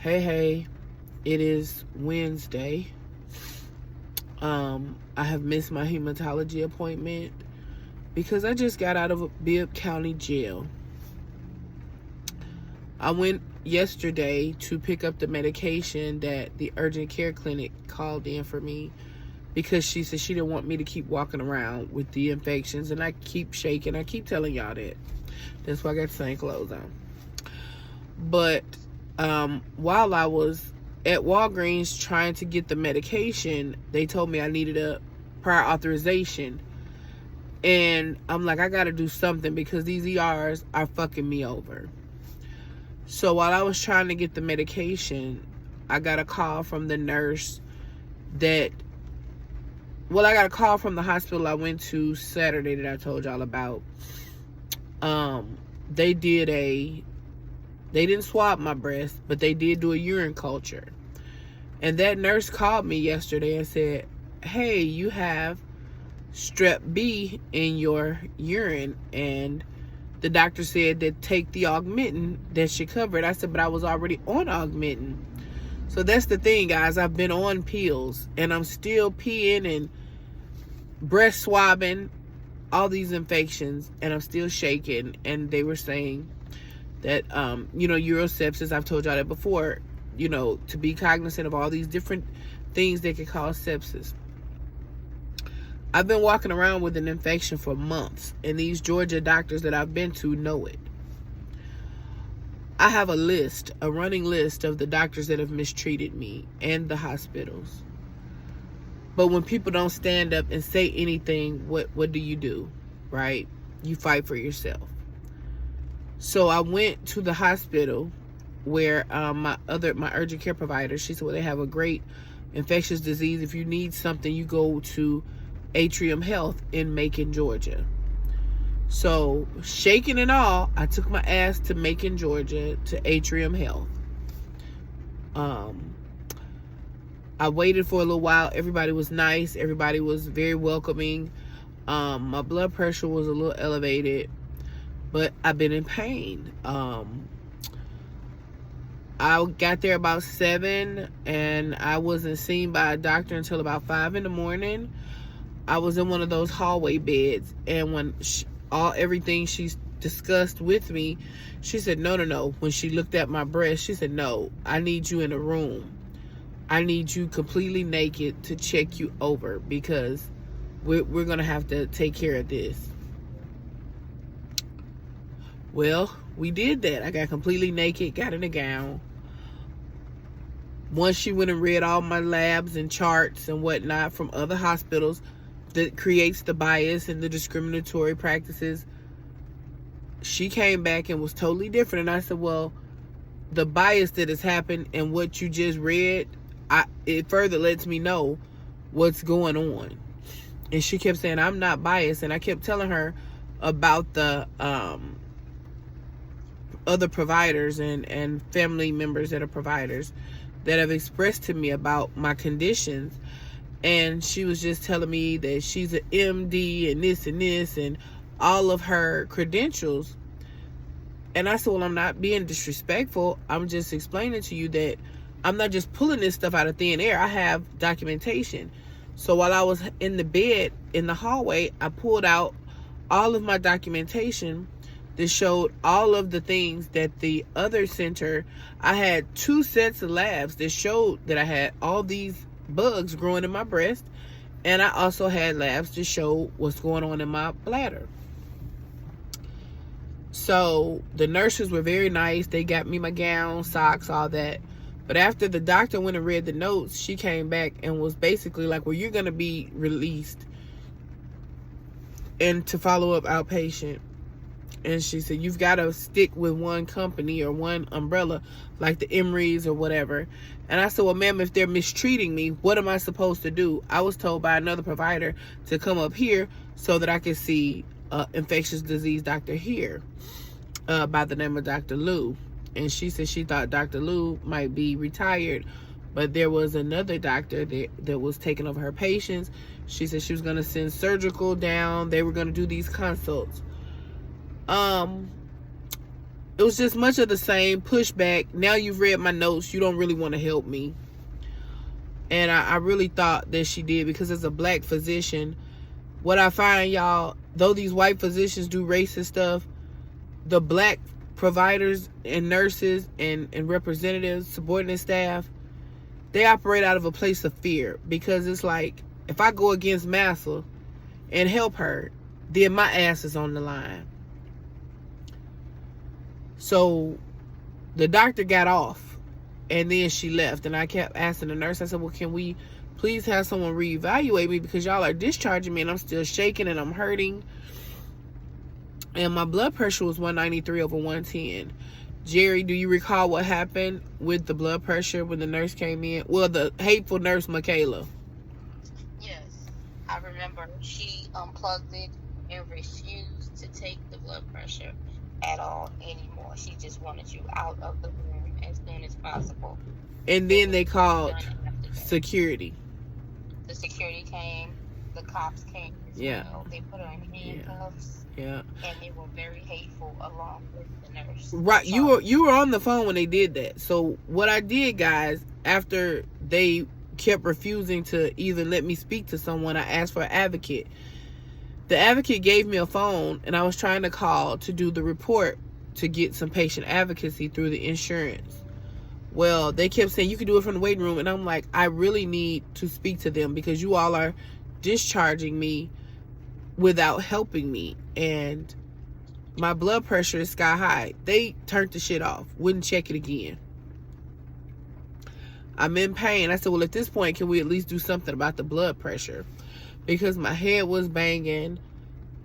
Hey, it is Wednesday. I have missed my hematology appointment because I just got out of Bibb County Jail. I went yesterday to pick up the medication that the urgent care clinic called in for me because she said she didn't want me to keep walking around with the infections, and I keep shaking. I keep telling y'all that. That's why I got the same clothes on. But while I was at Walgreens trying to get the medication, they told me I needed a prior authorization. And I'm like, I got to do something because these ERs are fucking me over. So while I was trying to get the medication, I got a call from the nurse I got a call from the hospital I went to Saturday that I told y'all about. They didn't swab my breast, but they did do a urine culture. And that nurse called me yesterday and said, hey, you have strep B in your urine. And the doctor said that take the Augmentin that should cover it. I said, but I was already on Augmentin. So that's the thing, guys. I've been on pills and I'm still peeing and breast swabbing, all these infections, and I'm still shaking. And they were saying that, urosepsis, I've told y'all that before, to be cognizant of all these different things that can cause sepsis. I've been walking around with an infection for months, and these Georgia doctors that I've been to know it. I have a running list of the doctors that have mistreated me and the hospitals. But when people don't stand up and say anything, what do you do, right? You fight for yourself. So I went to the hospital where my urgent care provider, she said, well, they have a great infectious disease. If you need something, you go to Atrium Health in Macon, Georgia. So shaking and all, I took my ass to Macon, Georgia, to Atrium Health. I waited for a little while. Everybody was nice. Everybody was very welcoming. My blood pressure was a little elevated, but I've been in pain. I got there about 7, and I wasn't seen by a doctor until about 5 in the morning. I was in one of those hallway beds, and when everything she discussed with me, she said, no. When she looked at my breast, she said, no, I need you in a room. I need you completely naked to check you over because we're going to have to take care of this. Well, we did that. I got completely naked, got in a gown. Once she went and read all my labs and charts and whatnot from other hospitals that creates the bias and the discriminatory practices, she came back and was totally different. And I said, well, the bias that has happened and what you just read, it further lets me know what's going on. And she kept saying, I'm not biased. And I kept telling her about the other providers and family members that are providers that have expressed to me about my conditions. And she was just telling me that she's an MD and this and all of her credentials. And I said, well, I'm not being disrespectful. I'm just explaining to you that I'm not just pulling this stuff out of thin air. I have documentation. So while I was in the bed in the hallway, I pulled out all of my documentation that showed all of the things that the other center, I had 2 sets of labs that showed that I had all these bugs growing in my breast. And I also had labs to show what's going on in my bladder. So the nurses were very nice. They got me my gown, socks, all that. But after the doctor went and read the notes, she came back and was basically like, well, you're going to be released and to follow up outpatient. And she said, you've got to stick with one company or one umbrella, like the Emory's or whatever. And I said, well, ma'am, if they're mistreating me, what am I supposed to do? I was told by another provider to come up here so that I could see infectious disease doctor here by the name of Dr. Lou. And she said she thought Dr. Lou might be retired, but there was another doctor that was taking over her patients. She said she was going to send surgical down. They were going to do these consults. It was just much of the same pushback. Now you've read my notes. You don't really want to help me. And I really thought that she did, because as a black physician, what I find, y'all, though these white physicians do racist stuff, the black providers and nurses and representatives, subordinate staff, they operate out of a place of fear, because it's like, if I go against Massa and help her, then my ass is on the line. So the doctor got off, and then she left, and I kept asking the nurse, I said, well, can we please have someone reevaluate me, because y'all are discharging me and I'm still shaking and I'm hurting. And my blood pressure was 193/110. Jerry, do you recall what happened with the blood pressure when the nurse came in? Well, the hateful nurse, Michaela. Yes, I remember she unplugged it and refused to take the blood pressure at all anymore. She just wanted you out of the room as soon as possible. And then they called security. The security came, the cops came as well. They put her in handcuffs. Yeah. And they were very hateful along with the nurse. Right. You were on the phone when they did that. So what I did, guys, after they kept refusing to even let me speak to someone, I asked for an advocate. The advocate gave me a phone, and I was trying to call to do the report to get some patient advocacy through the insurance. Well, they kept saying you can do it from the waiting room, and I'm like, I really need to speak to them, because you all are discharging me without helping me, and my blood pressure is sky high. They turned the shit off, wouldn't check it again. I'm in pain. I said, well, at this point, can we at least do something about the blood pressure? Because my head was banging.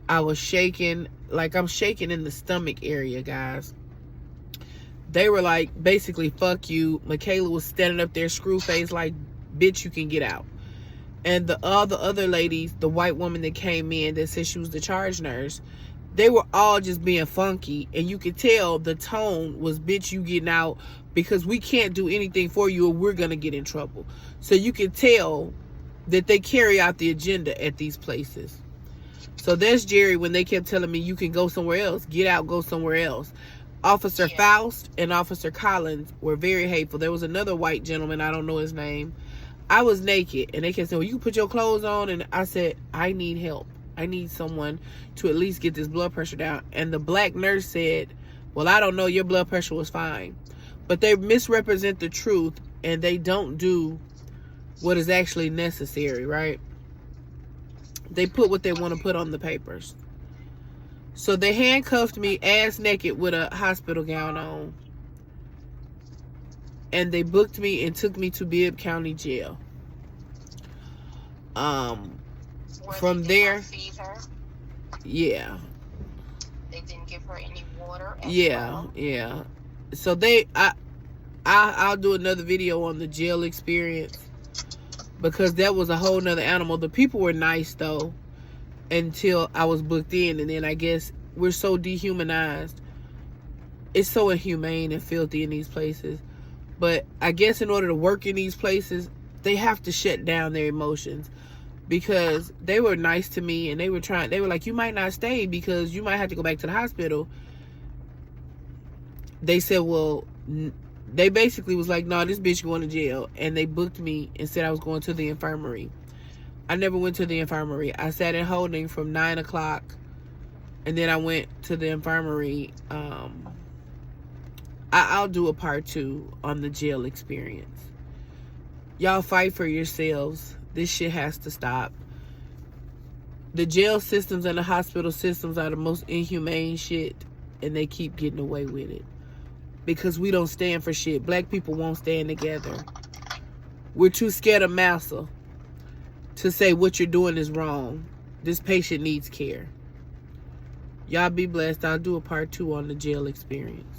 I was shaking. Like, I'm shaking in the stomach area, guys. They were like, basically, fuck you. Michaela was standing up there, screw face, like, bitch, you can get out. And all the other ladies, the white woman that came in that said she was the charge nurse, they were all just being funky. And you could tell the tone was, bitch, you getting out, because we can't do anything for you or we're going to get in trouble. So you could tell that they carry out the agenda at these places. So that's Jerry when they kept telling me, you can go somewhere else. Get out, go somewhere else. Officer Faust and Officer Collins were very hateful. There was another white gentleman, I don't know his name. I was naked, and they kept saying, well, you can put your clothes on. And I said, I need help. I need someone to at least get this blood pressure down. And the black nurse said, well, I don't know, your blood pressure was fine. But they misrepresent the truth, and they don't do what is actually necessary, right? They put what they want to put on the papers. So they handcuffed me ass naked with a hospital gown on. And they booked me and took me to Bibb County Jail. From there, feed her? Yeah. They didn't give her any water? Yeah. So I'll do another video on the jail experience, because that was a whole nother animal. The people were nice, though, until I was booked in. And then I guess we're so dehumanized. It's so inhumane and filthy in these places. But I guess in order to work in these places, they have to shut down their emotions, because they were nice to me, and they were like, you might not stay because you might have to go back to the hospital. They said, well, they basically was like, no, this bitch going to jail. And they booked me and said I was going to the infirmary. I never went to the infirmary. I sat in holding from 9 o'clock, and then I went to the infirmary. I'll do a part 2 on the jail experience. Y'all fight for yourselves. This shit has to stop. The jail systems and the hospital systems are the most inhumane shit, and they keep getting away with it. Because we don't stand for shit. Black people won't stand together. We're too scared of Massa to say what you're doing is wrong. This patient needs care. Y'all be blessed. I'll do a part 2 on the jail experience.